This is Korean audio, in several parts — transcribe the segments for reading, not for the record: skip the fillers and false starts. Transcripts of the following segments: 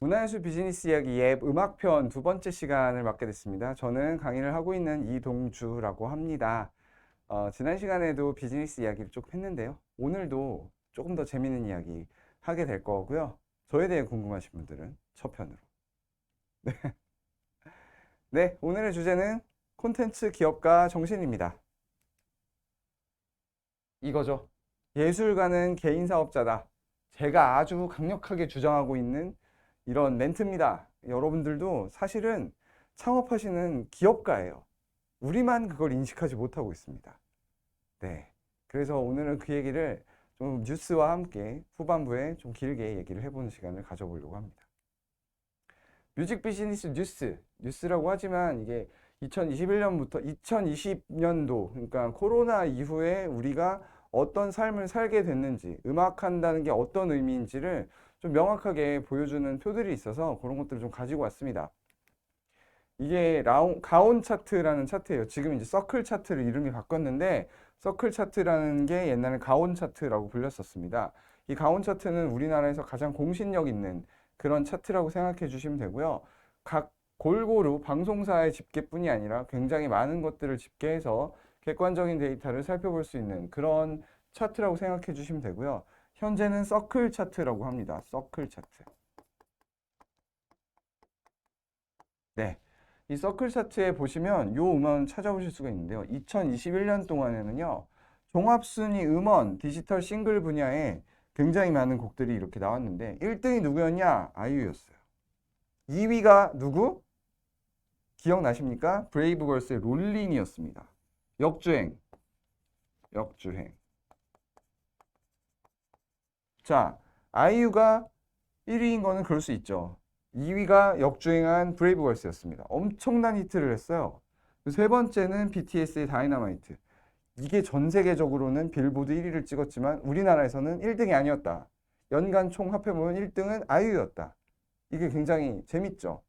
문화예술 비즈니스 이야기 앱 음악편 두 번째 시간을 맡게 됐습니다. 저는 강의를 하고 있는 이동주라고 합니다. 지난 시간에도 비즈니스 이야기를 쭉 했는데요. 오늘도 조금 더 재밌는 이야기 하게 될 거고요. 저에 대해 궁금하신 분들은 첫 편으로. 네, 오늘의 주제는 콘텐츠 기업가 정신입니다. 이거죠. 예술가는 개인 사업자다. 제가 아주 강력하게 주장하고 있는 이런 멘트입니다. 여러분들도 사실은 창업하시는 기업가예요. 우리만 그걸 인식하지 못하고 있습니다. 네. 그래서 오늘은 그 얘기를 좀 뉴스와 함께 후반부에 좀 길게 얘기를 해보는 시간을 가져보려고 합니다. 뮤직 비즈니스 뉴스라고 하지만 이게 2021년부터 2020년도, 그러니까 코로나 이후에 우리가 어떤 삶을 살게 됐는지, 음악한다는 게 어떤 의미인지를 좀 명확하게 보여주는 표들이 있어서 그런 것들을 좀 가지고 왔습니다. 이게 가온 차트라는 차트예요. 지금 이제 서클 차트를 이름이 바꿨는데, 서클 차트라는 게 옛날에 가온 차트라고 불렸었습니다. 이 가온 차트는 우리나라에서 가장 공신력 있는 그런 차트라고 생각해 주시면 되고요. 각 골고루 방송사의 집계뿐이 아니라 굉장히 많은 것들을 집계해서 객관적인 데이터를 살펴볼 수 있는 그런 차트라고 생각해 주시면 되고요. 현재는 서클 차트라고 합니다. 서클 차트. 네. 이 서클 차트에 보시면 요 음원 찾아보실 수가 있는데요. 2021년 동안에는요. 종합순위 음원, 디지털 싱글 분야에 굉장히 많은 곡들이 이렇게 나왔는데 1등이 누구였냐? 아이유였어요. 2위가 누구? 기억나십니까? 브레이브걸스의 롤린이었습니다. 역주행. 자, 아이유가 1위인 거는 그럴 수 있죠. 2위가 역주행한 브레이브걸스였습니다. 엄청난 히트를 했어요. 세 번째는 BTS의 다이너마이트. 이게 전 세계적으로는 빌보드 1위를 찍었지만 우리나라에서는 1등이 아니었다. 연간 총 합해보면 1등은 아이유였다. 이게 굉장히 재밌죠.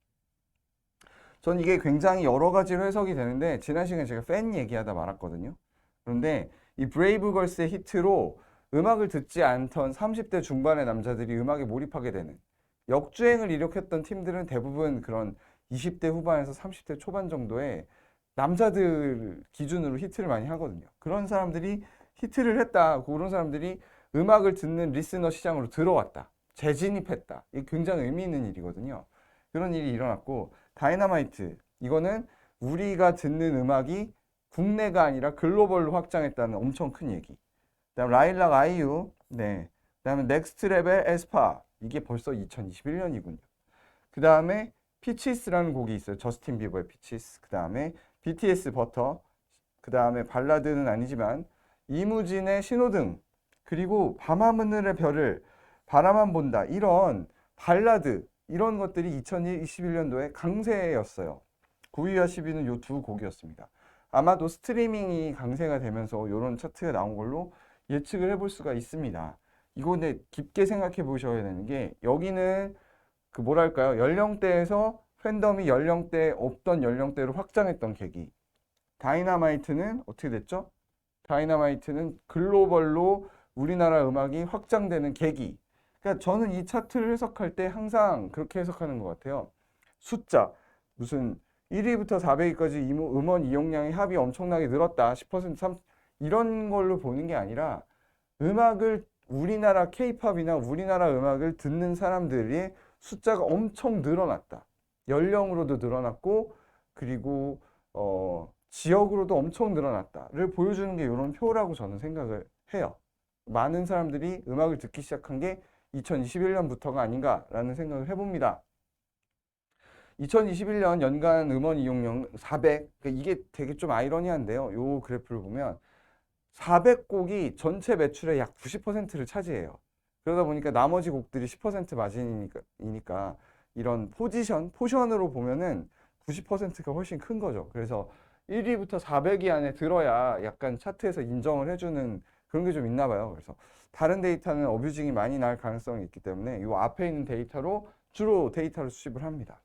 전 이게 굉장히 여러 가지로 해석이 되는데 지난 시간에 제가 팬 얘기하다 말았거든요. 그런데 이 브레이브걸스의 히트로 음악을 듣지 않던 30대 중반의 남자들이 음악에 몰입하게 되는 역주행을 일으켰던 팀들은 대부분 그런 20대 후반에서 30대 초반 정도의 남자들 기준으로 히트를 많이 하거든요. 그런 사람들이 히트를 했다. 그런 사람들이 음악을 듣는 리스너 시장으로 들어왔다. 재진입했다. 이게 굉장히 의미 있는 일이거든요. 그런 일이 일어났고 다이너마이트 이거는 우리가 듣는 음악이 국내가 아니라 글로벌로 확장했다는 엄청 큰 얘기. 그다음 라일락 아이유, 네. 그다음에 넥스트 레벨 에스파 이게 벌써 2021년이군요. 그다음에 피치스라는 곡이 있어요. 저스틴 비버의 피치스. 그다음에 BTS 버터. 그다음에 발라드는 아니지만 이무진의 신호등. 그리고 밤하늘의 별을 바라만 본다. 이런 발라드 이런 것들이 2021년도에 강세였어요. 9위와 10위는 요 두 곡이었습니다. 아마도 스트리밍이 강세가 되면서 이런 차트가 나온 걸로 예측을 해볼 수가 있습니다. 이거 근데 깊게 생각해 보셔야 되는 게 여기는 그 뭐랄까요 연령대에서 팬덤이 연령대 없던 연령대로 확장했던 계기. 다이너마이트는 어떻게 됐죠? 다이너마이트는 글로벌로 우리나라 음악이 확장되는 계기. 그러니까 저는 이 차트를 해석할 때 항상 그렇게 해석하는 것 같아요. 숫자 무슨 1위부터 400위까지 음원 이용량의 합이 엄청나게 늘었다. 10% 30, 이런 걸로 보는 게 아니라 음악을 우리나라 케이팝이나 우리나라 음악을 듣는 사람들의 숫자가 엄청 늘어났다. 연령으로도 늘어났고 그리고 지역으로도 엄청 늘어났다를 보여주는 게 이런 표라고 저는 생각을 해요. 많은 사람들이 음악을 듣기 시작한 게 2021년부터가 아닌가라는 생각을 해봅니다. 2021년 연간 음원 이용량 400, 그러니까 이게 되게 좀 아이러니한데요. 요 그래프를 보면 400곡이 전체 매출의 약 90%를 차지해요. 그러다 보니까 나머지 곡들이 10% 마진이니까 이런 포션으로 보면은 90%가 훨씬 큰 거죠. 그래서 1위부터 400위 안에 들어야 약간 차트에서 인정을 해주는 그런 게 좀 있나 봐요. 그래서 다른 데이터는 어뷰징이 많이 날 가능성이 있기 때문에 이 앞에 있는 데이터로 주로 데이터를 수집을 합니다.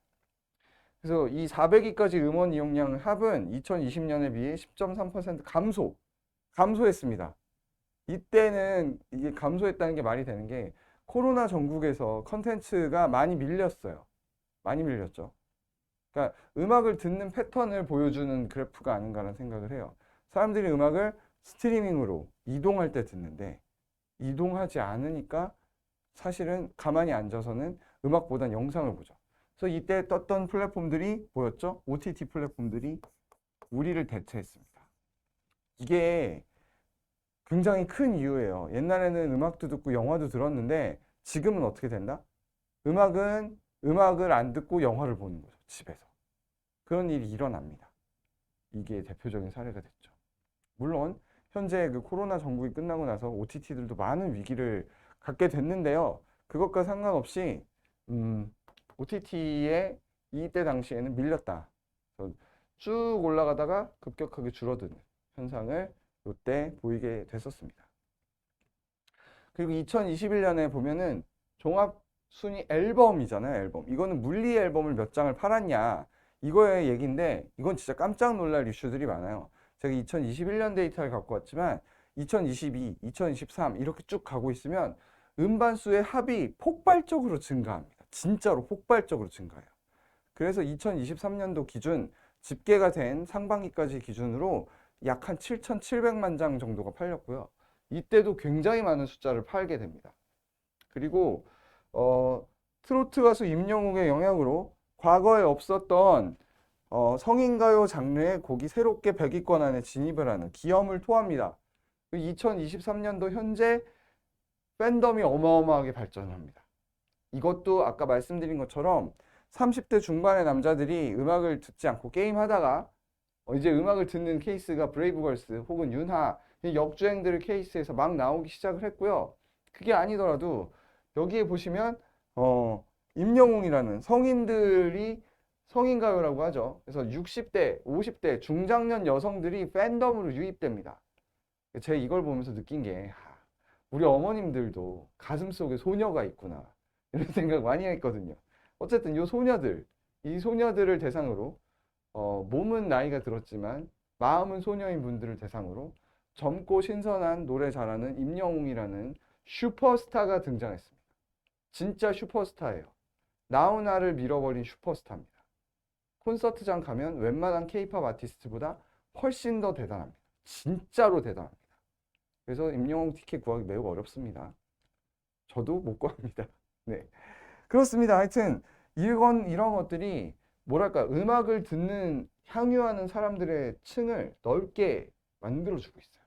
그래서 이 400위까지 음원 이용량 합은 2020년에 비해 10.3% 감소했습니다. 이때는 이게 감소했다는 게 말이 되는 게 코로나 전국에서 컨텐츠가 많이 밀렸어요. 많이 밀렸죠. 그러니까 음악을 듣는 패턴을 보여주는 그래프가 아닌가라는 생각을 해요. 사람들이 음악을 스트리밍으로 이동할 때 듣는데 이동하지 않으니까 사실은 가만히 앉아서는 음악보단 영상을 보죠. 그래서 이때 떴던 플랫폼들이 뭐였죠? OTT 플랫폼들이 우리를 대체했습니다. 이게 굉장히 큰 이유예요. 옛날에는 음악도 듣고 영화도 들었는데 지금은 어떻게 된다? 음악을 안 듣고 영화를 보는 거죠. 집에서. 그런 일이 일어납니다. 이게 대표적인 사례가 됐죠. 물론 현재 그 코로나 전국이 끝나고 나서 OTT들도 많은 위기를 갖게 됐는데요. 그것과 상관없이 OTT에 이때 당시에는 밀렸다. 쭉 올라가다가 급격하게 줄어드는 현상을 이때 보이게 됐었습니다. 그리고 2021년에 보면은 종합 순위 앨범이잖아요, 앨범. 이거는 물리 앨범을 몇 장을 팔았냐 이거의 얘기인데 이건 진짜 깜짝 놀랄 이슈들이 많아요. 제가 2021년 데이터를 갖고 왔지만 2022, 2023 이렇게 쭉 가고 있으면 음반수의 합이 폭발적으로 증가합니다. 진짜로 폭발적으로 증가해요. 그래서 2023년도 기준 집계가 된 상반기까지 기준으로 약 한 7,700만 장 정도가 팔렸고요. 이때도 굉장히 많은 숫자를 팔게 됩니다. 그리고 트로트 가수 임영웅의 영향으로 과거에 없었던 성인가요 장르의 곡이 새롭게 100위권 안에 진입을 하는 기염을 토합니다. 2023년도 현재 팬덤이 어마어마하게 발전합니다. 이것도 아까 말씀드린 것처럼 30대 중반의 남자들이 음악을 듣지 않고 게임하다가 이제 음악을 듣는 케이스가 브레이브걸스 혹은 윤하 역주행들 케이스에서 막 나오기 시작을 했고요. 그게 아니더라도 여기에 보시면 임영웅이라는 성인들이 성인가요라고 하죠. 그래서 60대, 50대 중장년 여성들이 팬덤으로 유입됩니다. 제가 이걸 보면서 느낀 게 우리 어머님들도 가슴속에 소녀가 있구나 이런 생각 많이 했거든요. 어쨌든 이 소녀들을 대상으로 몸은 나이가 들었지만 마음은 소녀인 분들을 대상으로 젊고 신선한 노래 잘하는 임영웅이라는 슈퍼스타가 등장했습니다. 진짜 슈퍼스타예요. 나훈아를 밀어버린 슈퍼스타입니다. 콘서트장 가면 웬만한 케이팝 아티스트보다 훨씬 더 대단합니다. 진짜로 대단합니다. 그래서 임영웅 티켓 구하기 매우 어렵습니다. 저도 못 구합니다. 네, 그렇습니다. 하여튼 이런 것들이 뭐랄까 음악을 듣는 향유하는 사람들의 층을 넓게 만들어주고 있어요.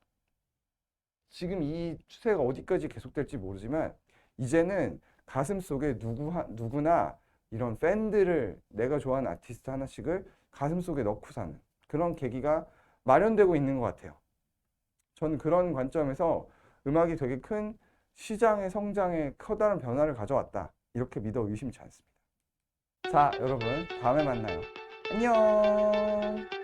지금 이 추세가 어디까지 계속될지 모르지만 이제는 가슴속에 누구나 이런 팬들을 내가 좋아하는 아티스트 하나씩을 가슴속에 넣고 사는 그런 계기가 마련되고 있는 것 같아요. 저는 그런 관점에서 음악이 되게 큰 시장의 성장에 커다란 변화를 가져왔다. 이렇게 믿어 의심치 않습니다. 자, 여러분 다음에 만나요. 안녕.